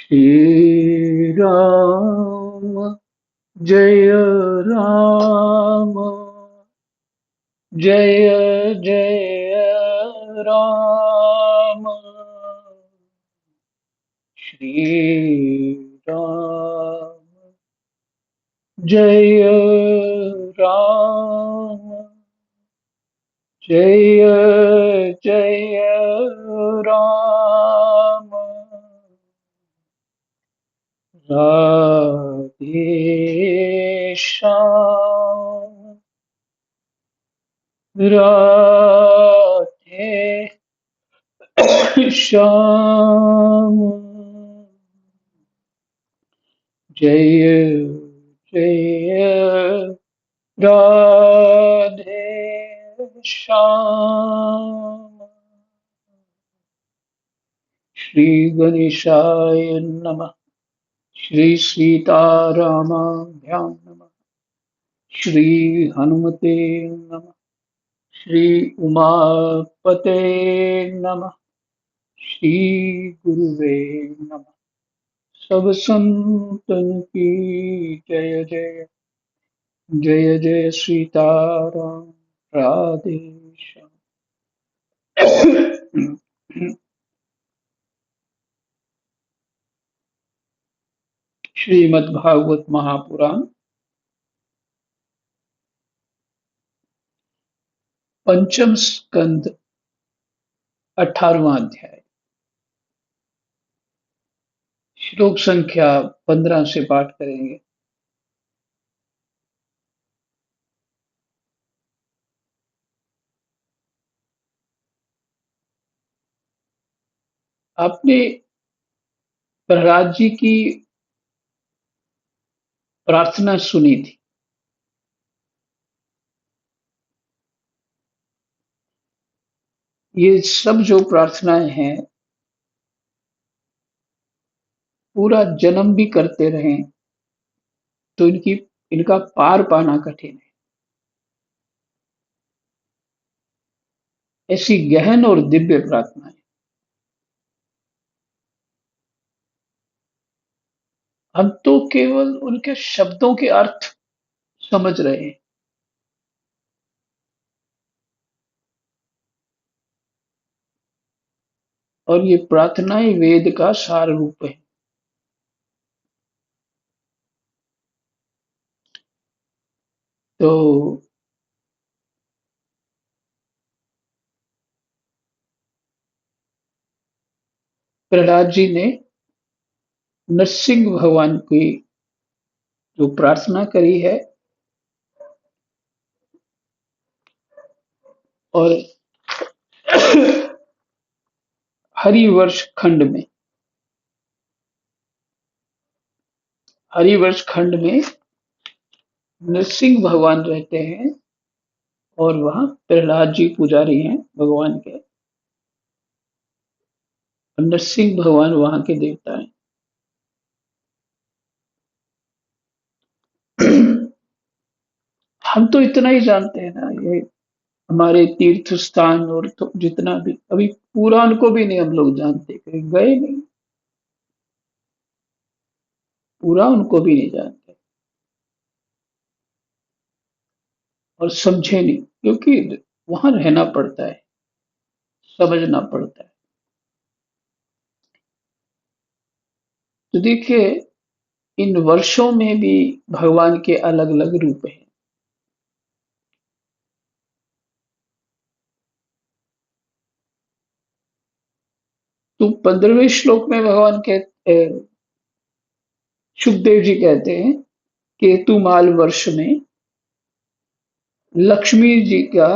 श्री राम जय राम जय जय राम। श्री राम जय राम जय जय राम। राधे श्याम राधे श्याम। जय जय राधे श्याम। श्री गणेशाय नमः। श्री सीतारामाभ्यां नमः। श्री हनुमते नमः। श्री उमापते नमः। श्री गुरुवे नमः। सब संतन की जय जय। जय जय सीताराम। राधे श्याम। श्रीमद्भागवत महापुराण पंचम स्कंद 18वां अध्याय श्लोक संख्या 15 से पाठ करेंगे। आपने प्रहलाद जी की प्रार्थना सुनी थी। ये सब जो प्रार्थनाएं हैं पूरा जन्म भी करते रहें तो इनका पार पाना कठिन है। ऐसी गहन और दिव्य प्रार्थनाएं हम तो केवल उनके शब्दों के अर्थ समझ रहे हैं और ये प्रार्थनाएं वेद का सार रूप है। तो प्रहलाद जी ने नरसिंह भगवान की जो प्रार्थना करी है और हरिवर्ष खंड में नरसिंह भगवान रहते हैं और वहां प्रहलाद जी पुजारी हैं भगवान के। और नरसिंह भगवान वहां के देवता हैं। हम तो इतना ही जानते हैं ना, ये हमारे तीर्थ स्थान और तो जितना भी अभी पुराण को भी नहीं हम लोग जानते, कहीं गए नहीं, पूरा उनको भी नहीं जानते और समझे नहीं, क्योंकि वहां रहना पड़ता है, समझना पड़ता है। तो देखिए, इन वर्षों में भी भगवान के अलग अलग रूप हैं। तो 15वें श्लोक में भगवान के सुखदेव जी कहते हैं केतुमाल वर्ष में लक्ष्मी जी का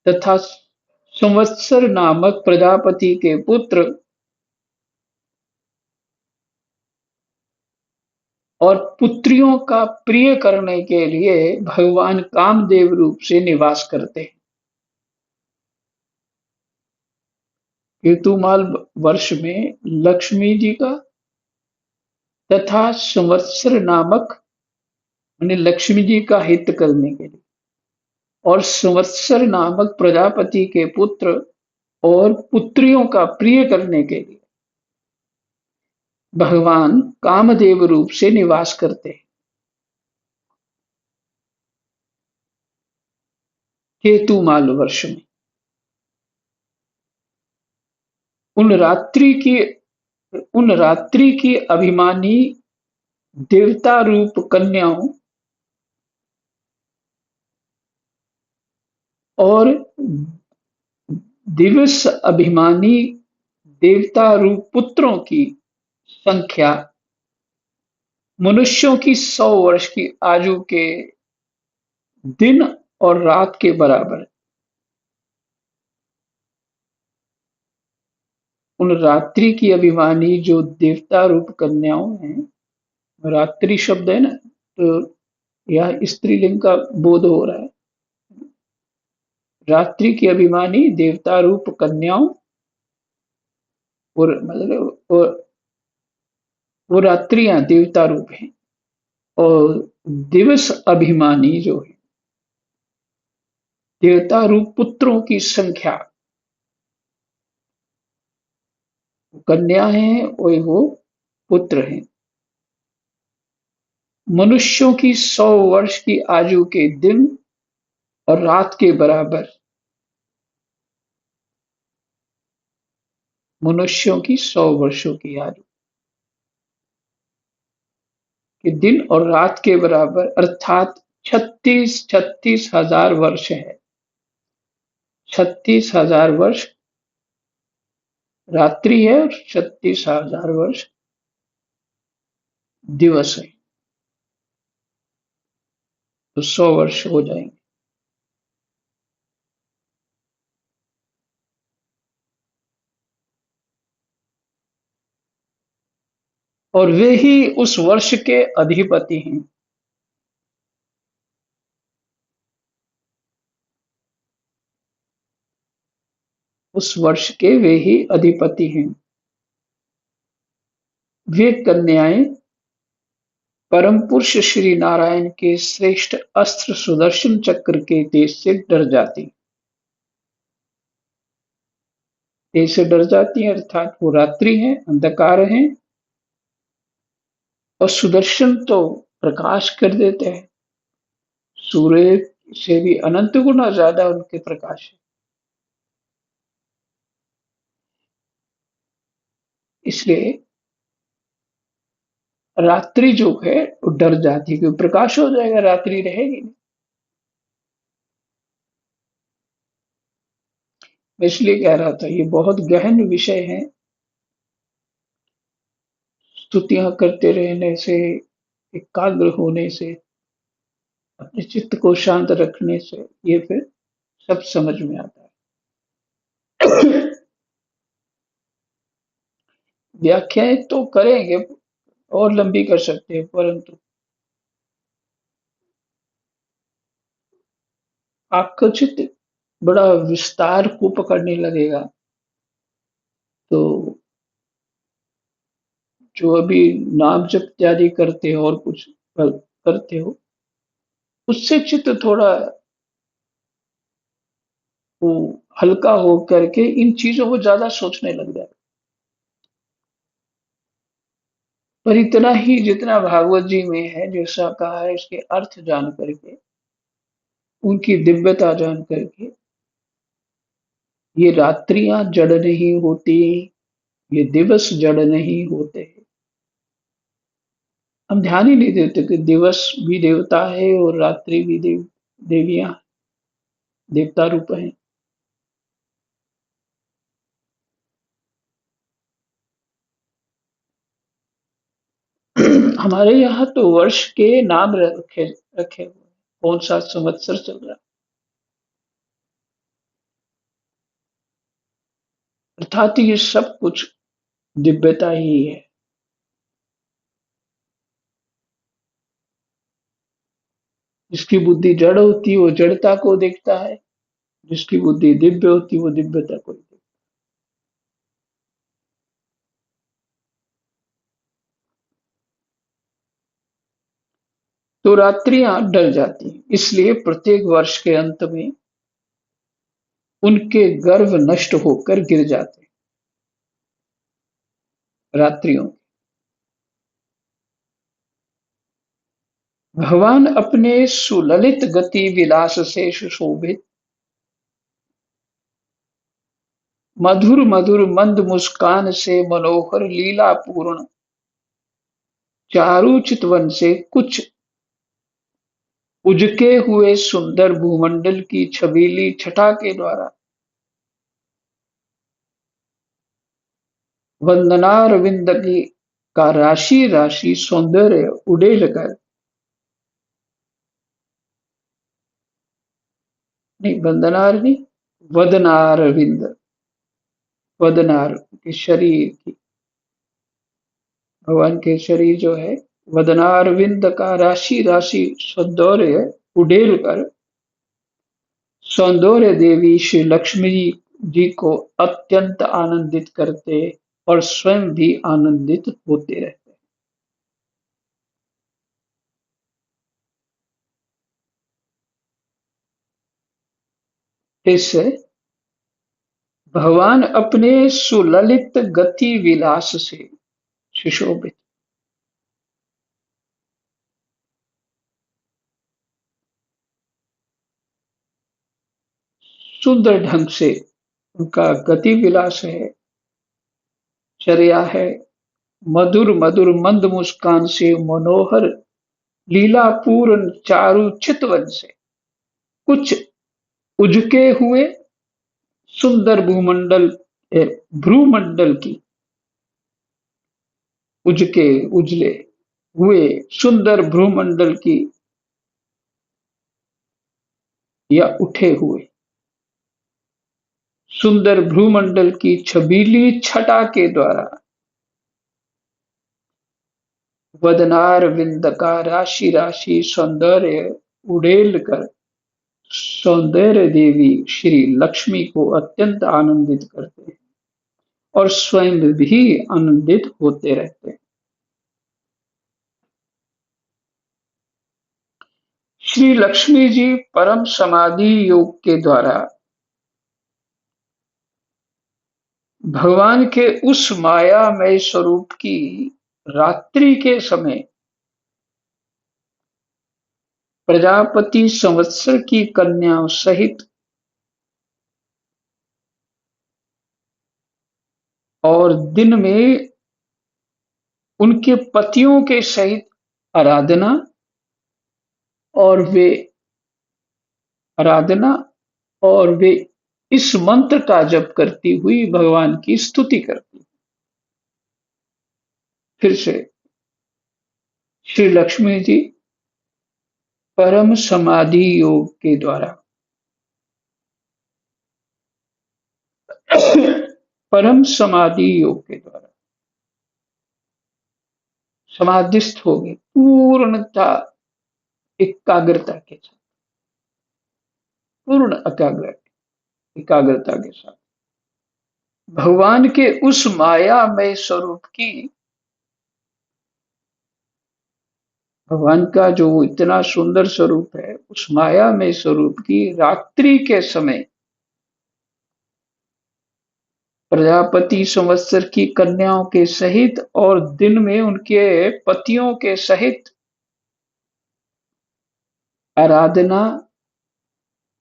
तथा संवत्सर नामक प्रजापति के पुत्र और पुत्रियों का प्रिय करने के लिए भगवान कामदेव रूप से निवास करते हैं। केतुमाल वर्ष में लक्ष्मी जी का तथा संवत्सर नामक, यानी लक्ष्मी जी का हित करने के लिए, और संवत्सर नामक प्रजापति के पुत्र और पुत्रियों का प्रिय करने के लिए भगवान कामदेव रूप से निवास करते हैं। केतुमाल वर्ष में उन रात्रि की उन रात्रि की अभिमानी देवता रूप कन्याओं और दिवस अभिमानी देवता रूप पुत्रों की संख्या मनुष्यों की 100 वर्ष की आयु के दिन और रात के बराबर। उन रात्रि की अभिमानी जो देवता रूप कन्याओं हैं, रात्रि शब्द है ना, तो यह स्त्रीलिंग का बोध हो रहा है। रात्रि की अभिमानी देवता रूप कन्याओं और मतलब वो रात्रियां देवता रूप हैं और दिवस अभिमानी जो है देवता रूप पुत्रों की संख्या कन्या है और वो पुत्र हैं। मनुष्यों की 100 वर्ष की आयु के दिन और रात के बराबर। मनुष्यों की 100 वर्षों की आयु के दिन और रात के बराबर अर्थात 36 हजार वर्ष है। 36,000 वर्ष रात्रि है और 36,000 वर्ष दिवस है, तो 100 वर्ष हो जाएंगे। और वे ही उस वर्ष के अधिपति हैं। उस वर्ष के वे ही अधिपति हैं। वे कन्याएं परम पुरुष श्री नारायण के श्रेष्ठ अस्त्र सुदर्शन चक्र के तेज से डर जाती। तेज से डर जाती हैं अर्थात वो रात्रि है, अंधकार है और सुदर्शन तो प्रकाश कर देते हैं। सूर्य से भी अनंत गुना ज्यादा उनके प्रकाश है। इसलिए रात्रि जो है वो डर जाती है क्योंकि प्रकाश हो जाएगा, रात्रि रहेगी नहीं। मैं इसलिए कह रहा था ये बहुत गहन विषय है। स्तुतियां करते रहने से, एकाग्र होने से, अपने चित्त को शांत रखने से ये फिर सब समझ में आता है। व्याख्याएं तो करेंगे और लंबी कर सकते हैं, परंतु आपका चित्त बड़ा विस्तार को पकड़ने लगेगा, तो जो अभी नाम जप इत्यादि करते हो और कुछ करते हो, उससे चित्त थोड़ा वो हल्का हो करके इन चीजों को ज्यादा सोचने लग जाए। पर इतना ही जितना भागवत जी में है, जैसा कहा है, इसके अर्थ जान करके, उनकी दिव्यता जान करके, ये रात्रियां जड़ नहीं होती, ये दिवस जड़ नहीं होते। हम ध्यान ही नहीं देते कि दिवस भी देवता है और रात्रि भी देवियां देवता रूप हैं। हमारे यहाँ तो वर्ष के नाम रखे रखे हुए हैं, कौन सा संवत्सर चल रहा है, अर्थात ये सब कुछ दिव्यता ही है। जिसकी बुद्धि जड़ होती है वो जड़ता को देखता है, जिसकी बुद्धि दिव्य होती है वो दिव्यता को देखता है। तो रात्रियां डर जाती हैं, इसलिए प्रत्येक वर्ष के अंत में उनके गर्भ नष्ट होकर गिर जाते हैं रात्रियों। भगवान अपने सुललित गति विलास से सुशोभित, मधुर मधुर मंद मुस्कान से मनोहर, लीला पूर्ण चारु चितवन से कुछ उजके हुए सुंदर भूमंडल की छबीली छटा के द्वारा, वंदनारविंद की का राशि राशि सौंदर्य उड़ेल कर, नहीं वंदनार नहीं, वदनारविंद, वदनार के शरीर की, भगवान के शरीर जो है, वदनारविंद का राशि राशि सौंदर्य उड़ेल कर, सौंदर्य देवी श्री लक्ष्मी जी को अत्यंत आनंदित करते और स्वयं भी आनंदित होते रहते। इससे भगवान अपने सुललित गति विलास से सुशोभित, सुंदर ढंग से उनका गति विलास है, चर्या है, मधुर मधुर मंद मुस्कान से मनोहर, लीला पूर्ण चारु चितवन से कुछ उजके हुए सुंदर भूमंडल, भ्रूमंडल की, उजके उजले हुए सुंदर भ्रूमंडल की, या उठे हुए सुंदर भ्रूमंडल की छबीली छटा के द्वारा, वदनार विंद का राशि राशि सौंदर्य उड़ेल कर, सौंदर्य देवी श्री लक्ष्मी को अत्यंत आनंदित करते हैं और स्वयं भी आनंदित होते रहते हैं। श्री लक्ष्मी जी परम समाधि योग के द्वारा भगवान के उस मायामय स्वरूप की रात्रि के समय प्रजापति संवत्सर की कन्याओं सहित और दिन में उनके पतियों के सहित आराधना, और वे आराधना और वे इस मंत्र का जप करती हुई भगवान की स्तुति करती। फिर से श्री लक्ष्मी जी परम समाधि योग के द्वारा परम समाधि योग के द्वारा समाधिस्थ हो गए, पूर्णता एकाग्रता के साथ, पूर्ण एकाग्रता के साथ भगवान के उस मायामय स्वरूप की, भगवान का जो इतना सुंदर स्वरूप है, उस मायामय स्वरूप की रात्रि के समय प्रजापति संवत्सर की कन्याओं के सहित और दिन में उनके पतियों के सहित आराधना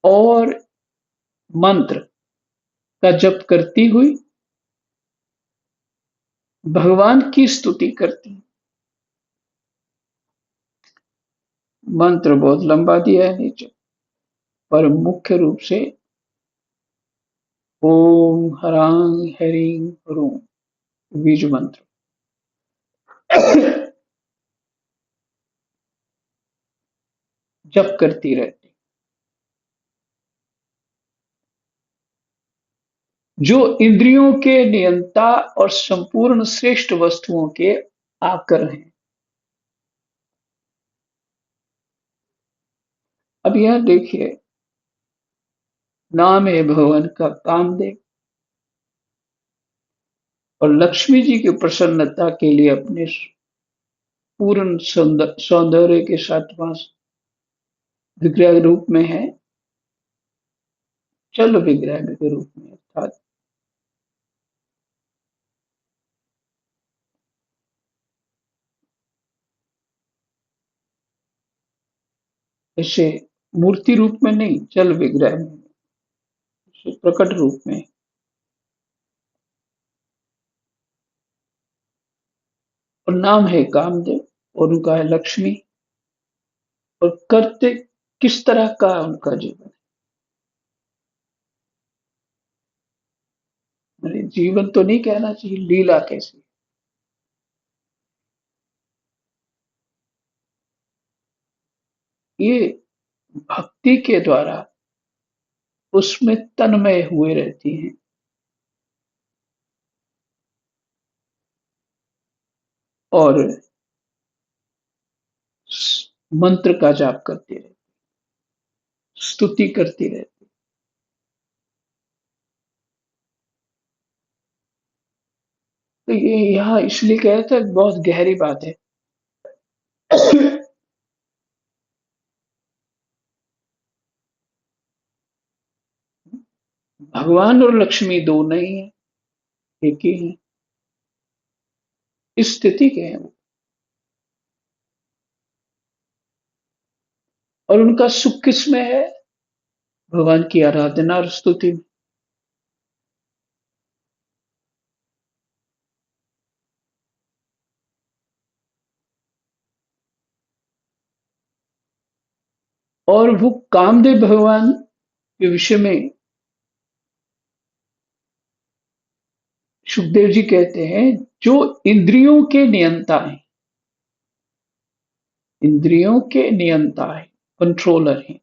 और मंत्र का जप करती हुई भगवान की स्तुति करती। मंत्र बहुत लंबा दिया है नीचे, पर मुख्य रूप से ओम हरां हरिं ह्रूं बीज मंत्र जप करती रहती, जो इंद्रियों के नियंता और संपूर्ण श्रेष्ठ वस्तुओं के आकर हैं। अब यह देखिए, नाम है भगवान का कामदेव, और लक्ष्मी जी की प्रसन्नता के लिए अपने पूर्ण सौंदर्य के साथ वहां विग्रह रूप में है, चल विग्रह के रूप में, अर्थात ऐसे मूर्ति रूप में नहीं, जल विग्रह में, ऐसे प्रकट रूप में। और नाम है कामदेव और उनका है लक्ष्मी। और करते किस तरह का उनका जीवन, है जीवन तो नहीं कहना चाहिए, लीला कैसी। ये भक्ति के द्वारा उसमें तन्मय हुए रहती हैं और मंत्र का जाप करती रहती, स्तुति करती रहती। तो ये यहाँ इसलिए कह था, बहुत गहरी बात है। भगवान और लक्ष्मी दो नहीं है, एक ही है। इस स्थिति के हैं वो, और उनका सुख किसमें है? भगवान की आराधना और स्तुति में। और वो कामदेव भगवान के विषय में सुखदेव जी कहते हैं, जो इंद्रियों के नियंता है, इंद्रियों के नियंता है, कंट्रोलर है,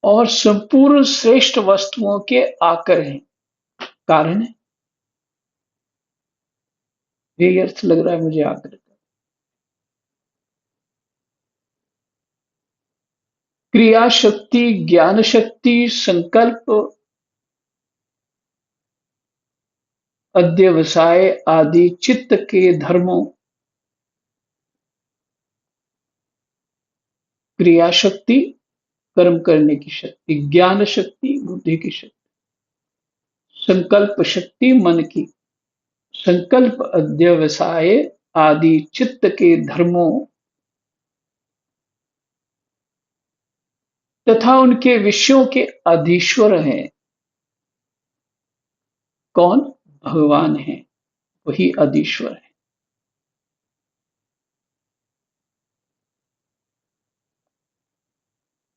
और संपूर्ण श्रेष्ठ वस्तुओं के आकर हैं, कारण है। यही अर्थ लग रहा है मुझे आकर का। क्रिया शक्ति, ज्ञान शक्ति, संकल्प, अध्यवसाय आदि चित्त के धर्मों। क्रिया शक्ति, कर्म करने की शक्ति, ज्ञान शक्ति, बुद्धि की शक्ति, संकल्प शक्ति, मन की, संकल्प अध्यवसाय आदि चित्त के धर्मों तथा उनके विषयों के अधीश्वर हैं। कौन? भगवान है, वही अधीश्वर है।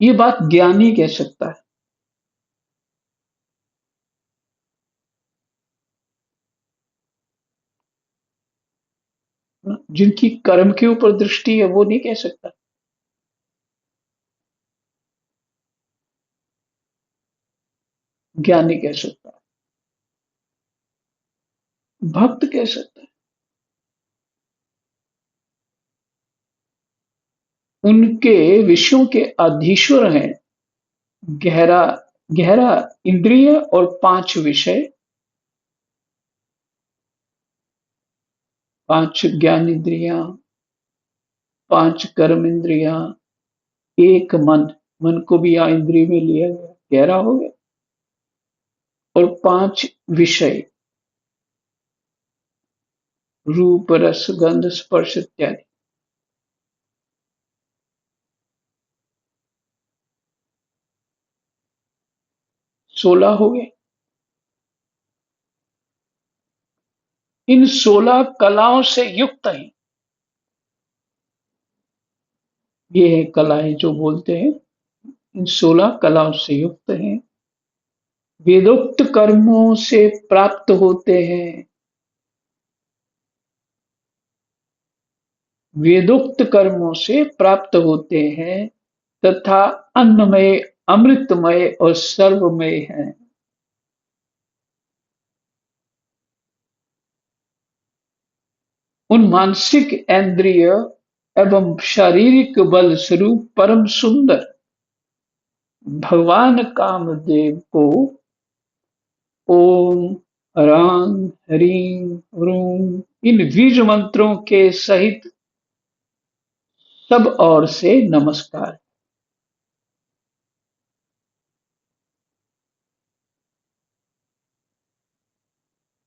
ये बात ज्ञानी कह सकता है। जिनकी कर्म के ऊपर दृष्टि है वो नहीं कह सकता। ज्ञानी कह सकता है, भक्त कह सकता है। उनके विषयों के अधीश्वर हैं। गहरा, गहरा इंद्रिय और पांच विषय, पांच ज्ञान इंद्रियां, पांच कर्म इंद्रियां, एक मन, मन को भी यहाँ इंद्रिय में लिया गया, गहरा हो गया। और पांच विषय, रूप रस गंध स्पर्श इत्यादि, 16 हो गए। इन 16 कलाओं से युक्त है। ये है कलाएं जो बोलते हैं, इन 16 कलाओं से युक्त हैं। वेदोक्त कर्मों से प्राप्त होते हैं। वेदोक्त कर्मों से प्राप्त होते हैं तथा अन्नमय, अमृतमय और सर्वमय हैं। उन मानसिक, इंद्रिय एवं शारीरिक बल स्वरूप परम सुंदर भगवान कामदेव को ओम, ह्रां, ह्रीं, ह्रूं इन बीज मंत्रों के सहित सब ओर से नमस्कार।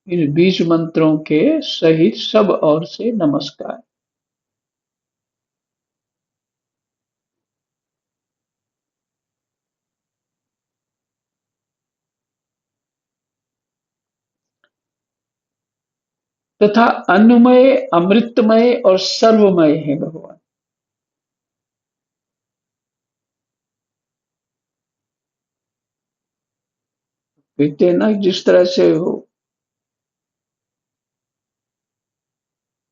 इन बीज मंत्रों के सहित सब ओर से नमस्कार। तथा अन्नमय, अमृतमय और सर्वमय है भगवान। कहते हैं ना, जिस तरह से हो,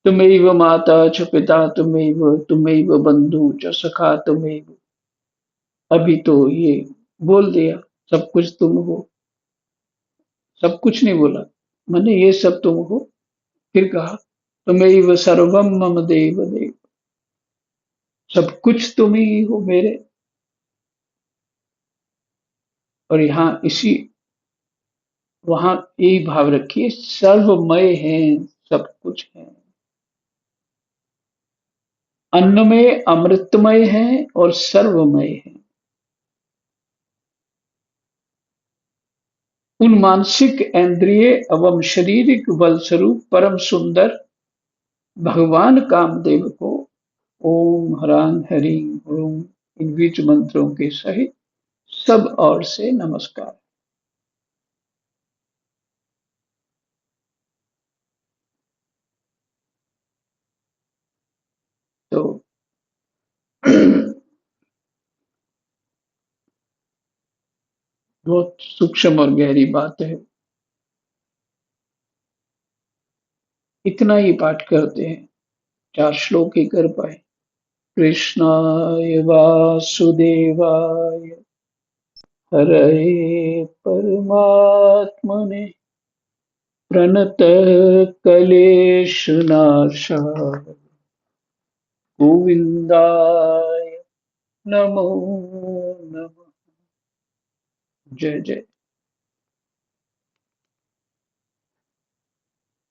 तुमैव माता च पिता तुमैव, तुमैव बंधु च सखा तुमैव। अभी तो ये बोल दिया, सब कुछ तुम हो। सब कुछ नहीं बोला, मैंने ये सब तुम हो। फिर कहा, तुमैव सर्वम मम देव देव। सब कुछ तुम ही हो मेरे। और यहाँ इसी, वहां यही भाव रखिए, सर्वमय है, सब कुछ है। अन्नमय, अमृतमय है और सर्वमय है। उन मानसिक, इंद्रिय एवं शारीरिक बल स्वरूप परम सुंदर भगवान कामदेव को ओम ह्रां हरिं ओम इन बीज मंत्रों के सहित सब ओर से नमस्कार। तो बहुत सूक्ष्म और गहरी बात है। इतना ही पाठ करते हैं, 4 श्लोक ही कर पाए। कृष्णाय वासुदेवाय हरये परमात्मने प्रणतक्लेशनाशाय गोविन्दाय नमो नमः। जय जय।